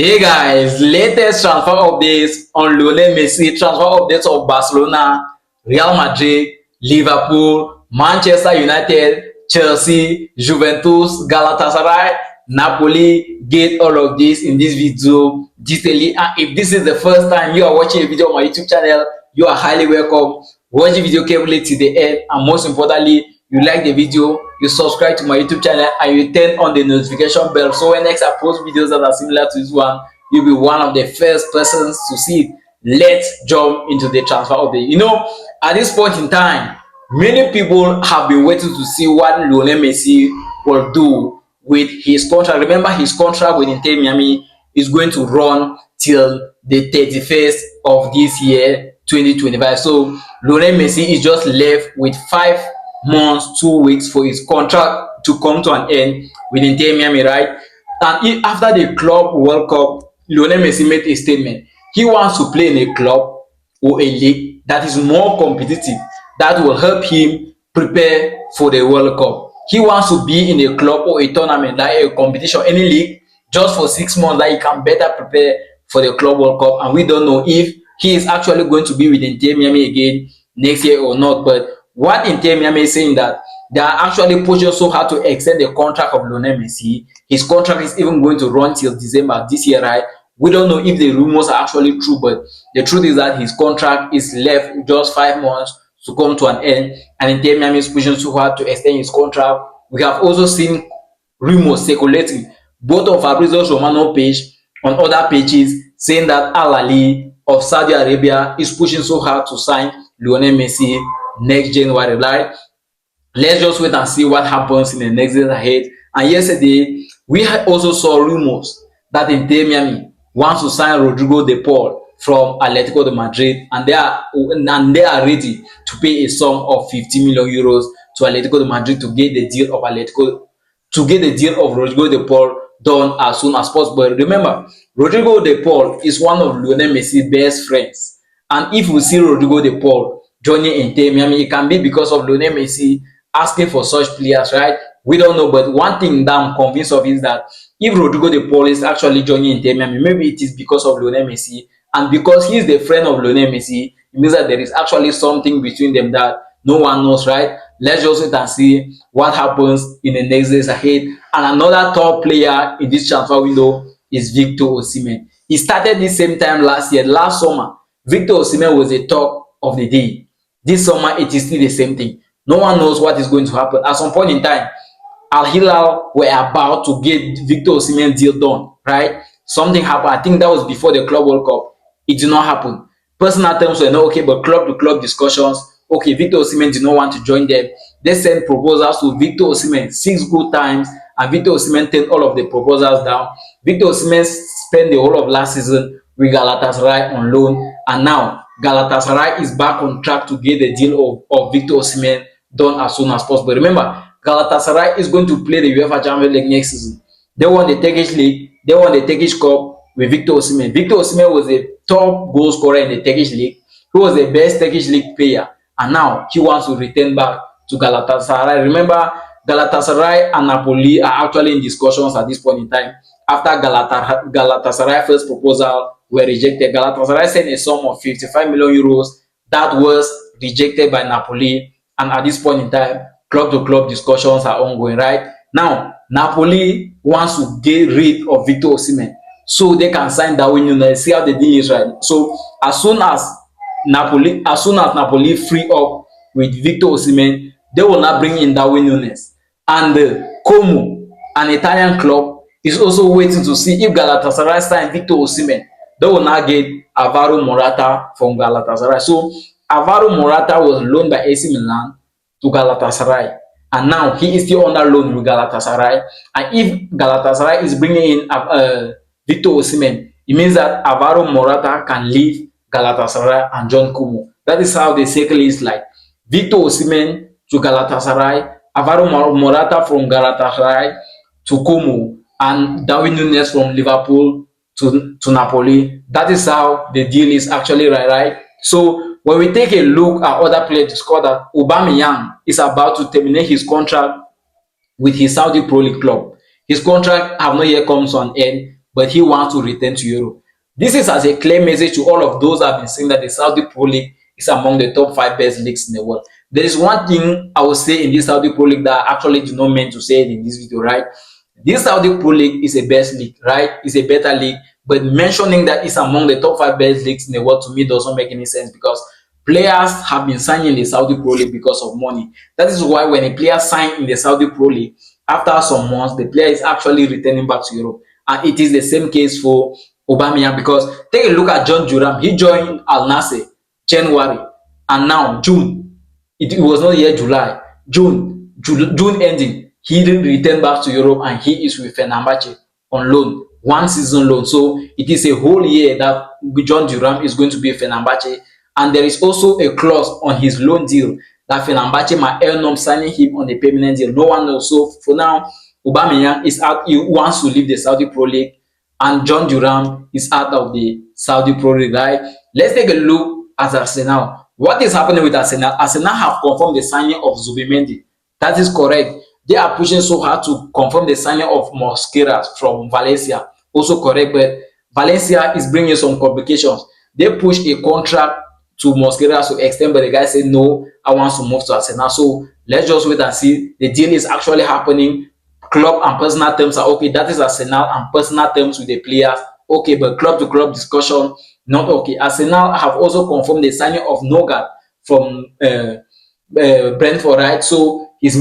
Hey guys, latest transfer updates on Lionel Messi, transfer updates of Barcelona, Real Madrid, Liverpool, Manchester United, Chelsea, Juventus, Galatasaray, Napoli. Get all of this in this video detailedly. And if this is the first time you are watching a video on my YouTube channel, you are highly welcome. Watch the video carefully to the end, and most importantly, you like the video, you subscribe to my YouTube channel, and you turn on the notification bell, so when next I post videos that are similar to this one, you'll be one of the first persons to see it. Let's jump into the transfer update. At this point in time, many people have been waiting to see what Lionel Messi will do with his contract. Remember, his contract with Inter Miami is going to run till the 31st of this year, 2025. So Lionel Messi is just left with 5 months, 2 weeks for his contract to come to an end with Inter Miami, right? And after the Club World Cup, Lionel Messi made a statement. He wants to play in a club or a league that is more competitive, that will help him prepare for the World Cup. He wants to be in a club or a tournament, like a competition, any league, just for 6 months, that he can better prepare for the Club World Cup. And we don't know if he is actually going to be with Inter Miami again next year or not. But what Inter Miami is saying, that they are actually pushing so hard to extend the contract of Lionel Messi. His contract is even going to run till December this year, right? We don't know if the rumors are actually true, but the truth is that his contract is left just 5 months to come to an end, and Inter Miami is pushing so hard to extend his contract. We have also seen rumors circulating, both on Fabrizio Romano page, on other pages, saying that Al Ahly of Saudi Arabia is pushing so hard to sign Lionel Messi next January, right? Let's just wait and see what happens in the next days ahead. And yesterday, we also saw rumors that Inter Miami wants to sign Rodrigo de Paul from Atletico de Madrid, and they are ready to pay a sum of 50 million euros to Atletico de Madrid to get the deal of Rodrigo de Paul done as soon as possible. Remember, Rodrigo de Paul is one of Lionel Messi's best friends, and if we see Rodrigo de Paul joining Inter Miami, it can be because of Lionel Messi asking for such players, right? We don't know, but one thing that I'm convinced of is that if Rodrigo de Paul is actually joining Inter Miami, maybe it is because of Lionel Messi, and because he is the friend of Lionel Messi, it means that there is actually something between them that no one knows, right? Let's just wait and see what happens in the next days ahead. And another top player in this transfer window is Victor Osimhen. He started the same time last summer. Victor Osimhen was the talk of the day. This summer, it is still the same thing. No one knows what is going to happen. At some point in time, Al Hilal were about to get Victor Osimhen deal done, right? Something happened. I think that was before the Club World Cup. It did not happen. Personal terms were not okay, but club-to-club discussions, okay, Victor Osimhen did not want to join them. They sent proposals to Victor Osimhen 6 good times, and Victor Osimhen turned all of the proposals down. Victor Osimhen spent the whole of last season with Galatasaray on loan, and now Galatasaray is back on track to get the deal of Victor Osimhen done as soon as possible. Remember, Galatasaray is going to play the UEFA Champions League next season. They won the Turkish League, they won the Turkish Cup with Victor Osimhen. Victor Osimhen was a top goal scorer in the Turkish League. He was the best Turkish League player, and now he wants to return back to Galatasaray. Remember, Galatasaray and Napoli are actually in discussions at this point in time. After Galatasaray first proposal were rejected, Galatasaray sent a sum of 55 million euros that was rejected by Napoli, and at this point in time, club-to-club discussions are ongoing, right? Now, Napoli wants to get rid of Victor Osimhen so they can sign Darwin Núñez. See how the deal is, right? So as soon as Napoli free up with Victor Osimhen, they will now bring in Darwin Núñez. And Como, an Italian club, is also waiting to see if Galatasaray sign Victor Osimhen. They will now get Alvaro Morata from Galatasaray. So Alvaro Morata was loaned by AC Milan to Galatasaray, and now he is still under loan with Galatasaray. And if Galatasaray is bringing in Victor Osimhen, it means that Alvaro Morata can leave Galatasaray and join Como. That is how the circle is like. Victor Osimhen to Galatasaray, Alvaro Morata from Galatasaray to Como, and Darwin Núñez from Liverpool to Napoli. That is how the deal is actually, right? So when we take a look at other players, discover that Aubameyang is about to terminate his contract with his Saudi Pro League club. His contract have not yet come to an end, but he wants to return to Europe. This is as a clear message to all of those that have been saying that the Saudi Pro League is among the top 5 best leagues in the world. There is one thing I will say in this Saudi Pro League that I actually do not mean to say it in this video, right? This Saudi Pro League is a best league, right? It's a better league, but mentioning that it's among the top 5 best leagues in the world to me doesn't make any sense because players have been signing the Saudi Pro League because of money. That is why when a player signs in the Saudi Pro League, after some months, the player is actually returning back to Europe. And it is the same case for Aubameyang because take a look at John Duram. He joined Al Nassr January, and now June. It was not yet July. June ending, he didn't return back to Europe and he is with Fenerbahce on loan, 1 season loan. So it is a whole year that John Duram is going to be Fenerbahce, and there is also a clause on his loan deal that Fenerbahce might end up signing him on a permanent deal. No one knows. So for now, Aubameyang is out. He wants to leave the Saudi Pro League, and John Duram is out of the Saudi Pro League. Right? Let's take a look at Arsenal. What is happening with Arsenal? Arsenal have confirmed the signing of Zubimendi. That is correct. They are pushing so hard to confirm the signing of Mosquera from Valencia. Also correct, but Valencia is bringing some complications. They push a contract to Mosquera to extend, but the guy said no, I want to move to Arsenal. So let's just wait and see. The deal is actually happening. Club and personal terms are okay. That is Arsenal, and personal terms with the players okay, but club to club discussion not okay. Arsenal have also confirmed the signing of Nogard from Brentford, right? So his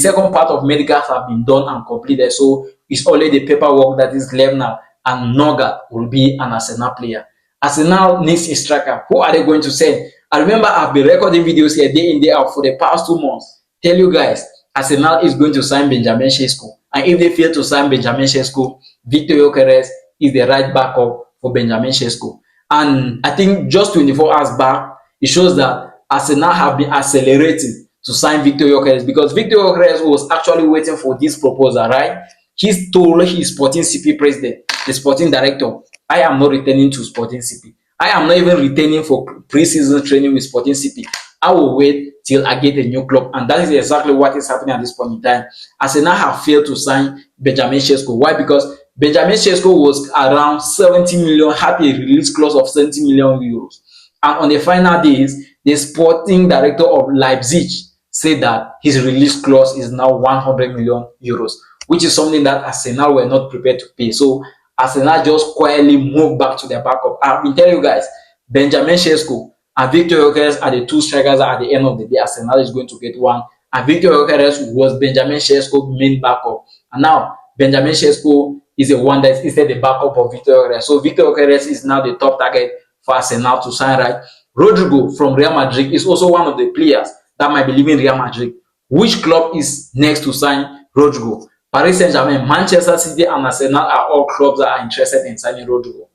second part of medicals have been done and completed. So it's only the paperwork that is left now, and Nogard will be an Arsenal player. Arsenal needs a striker. Who are they going to send? I remember I've been recording videos here day in, day out for the past 2 months. Tell you guys, Arsenal is going to sign Benjamin Sesko. And if they fail to sign Benjamin Sesko, Victor Gyokeres is the right backup for Benjamin Sesko. And I think just 24 hours back, it shows that Arsenal have been accelerating to sign Victor Gyokeres because Victor Gyokeres was actually waiting for this proposal, right? He's told his Sporting CP president, the sporting director, I am not returning to Sporting CP. I am not even returning for pre-season training with Sporting CP. I will wait till I get a new club, and that is exactly what is happening at this point in time. Arsenal have failed to sign Benjamin Sesko. Why? Because Benjamin Sesko was around 70 million, had a release clause of 70 million euros. And on the final days, the sporting director of Leipzig said that his release clause is now 100 million euros, which is something that Arsenal were not prepared to pay. So Arsenal just quietly moved back to their backup. I've been telling you guys, Benjamin Sesko and Victor Gyokeres are the two strikers that at the end of the day, Arsenal is going to get one. And Victor Gyokeres was Benjamin Sesko's main backup. And now, Benjamin Sesko is the one that is instead the backup of Victor Gyokeres. So Victor Gyokeres is now the top target for Arsenal to sign, right? Rodrigo from Real Madrid is also one of the players that might be leaving Real Madrid. Which club is next to sign Rodrigo? Paris Saint-Germain, Manchester City, and Arsenal are all clubs that are interested in signing Rodrigo.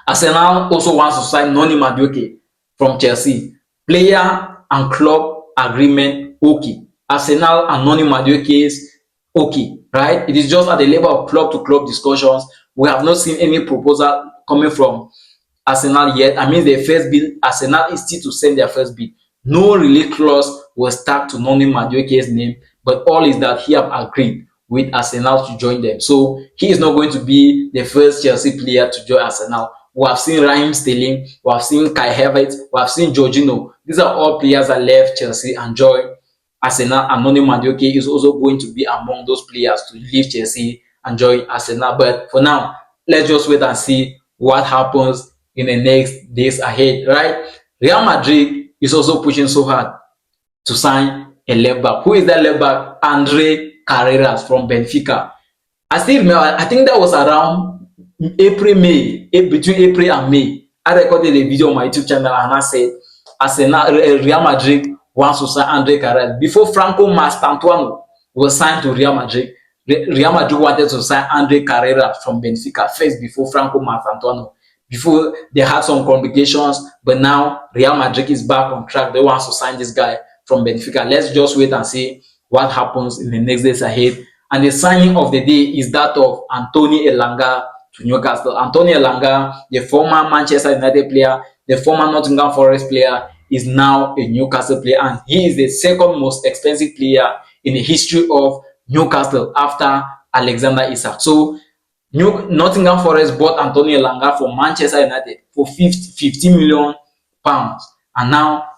Arsenal also wants to sign Noni Madueke from Chelsea. Player and club agreement okay. Arsenal and Noni Madueke's okay, right? It is just at the level of club to club discussions. We have not seen any proposal coming from Arsenal yet. I mean, the first bid, Arsenal is still to send their first bid. No release clause was tagged to Noni Madueke's name, but all is that he have agreed with Arsenal to join them. So he is not going to be the first Chelsea player to join Arsenal. We have seen Raheem Sterling, we have seen Kai Havertz, we have seen Jorginho. These are all players that left Chelsea and joined Arsenal, and Noni Madueke is also going to be among those players to leave Chelsea and join Arsenal. But for now, let's just wait and see what happens in the next days ahead, right? Real Madrid is also pushing so hard to sign a left back. Who is that left back? Andre Carreras from Benfica. I still remember, I think that was around May, between April and May. I recorded a video on my YouTube channel and I said Arsenal, Real Madrid wants to sign Andre Carreras. Before Franco Mastantuano was signed to Real Madrid, Real Madrid wanted to sign Andre Carreras from Benfica first before Franco Mastantuano. Before they had some complications, but now Real Madrid is back on track. They want to sign this guy from Benfica. Let's just wait and see what happens in the next days ahead. And the signing of the day is that of Anthony Elanga to Newcastle. Anthony Elanga, the former Manchester United player, the former Nottingham Forest player, is now a Newcastle player, and he is the second most expensive player in the history of Newcastle after Alexander Isak. So Nottingham Forest bought Antonio Elanga from Manchester United for 50 million pounds, and now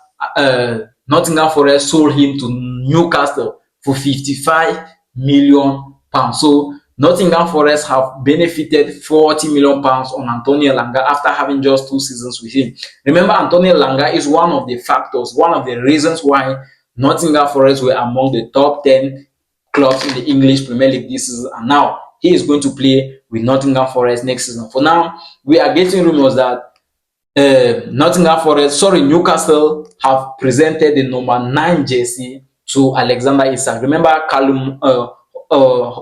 Nottingham Forest sold him to Newcastle for 55 million pounds. So Nottingham Forest have benefited 40 million pounds on Antonio Elanga after having just 2 seasons with him. Remember, Antonio Elanga is one of the factors, one of the reasons why Nottingham Forest were among the top 10 clubs in the English Premier League this season, and now he is going to play with Nottingham Forest next season. For now, we are getting rumors that Newcastle have presented the number 9 jersey to Alexander Isak. Remember, Callum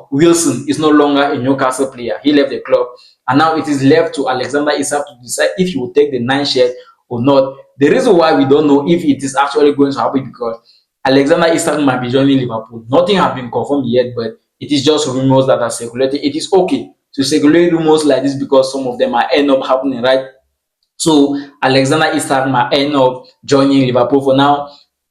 Wilson is no longer a Newcastle player. He left the club, and now it is left to Alexander Isak to decide if he will take the 9 shirt or not. The reason why we don't know if it is actually going to happen because Alexander Isak might be joining Liverpool. Nothing has been confirmed yet, but it is just rumors that are circulating. It is okay to circulate rumors like this because some of them might end up happening, right? So Alexander Isak might end up joining Liverpool. For now,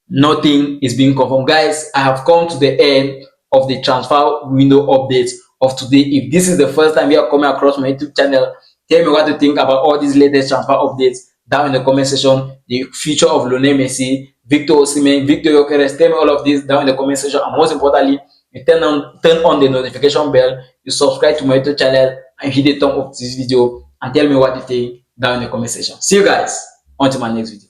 nothing is being confirmed. Guys, I have come to the end of the transfer window updates of today. If this is the first time you are coming across my YouTube channel, tell me what you think about all these latest transfer updates down in the comment section. The future of Lionel Messi, Victor Osimhen, Victor Gyokeres, tell me all of this down in the comment section. And most importantly, you turn on the notification bell, you subscribe to my YouTube channel, and hit the thumb up to this video, and tell me what you think down in the comment section. See you guys until my next video.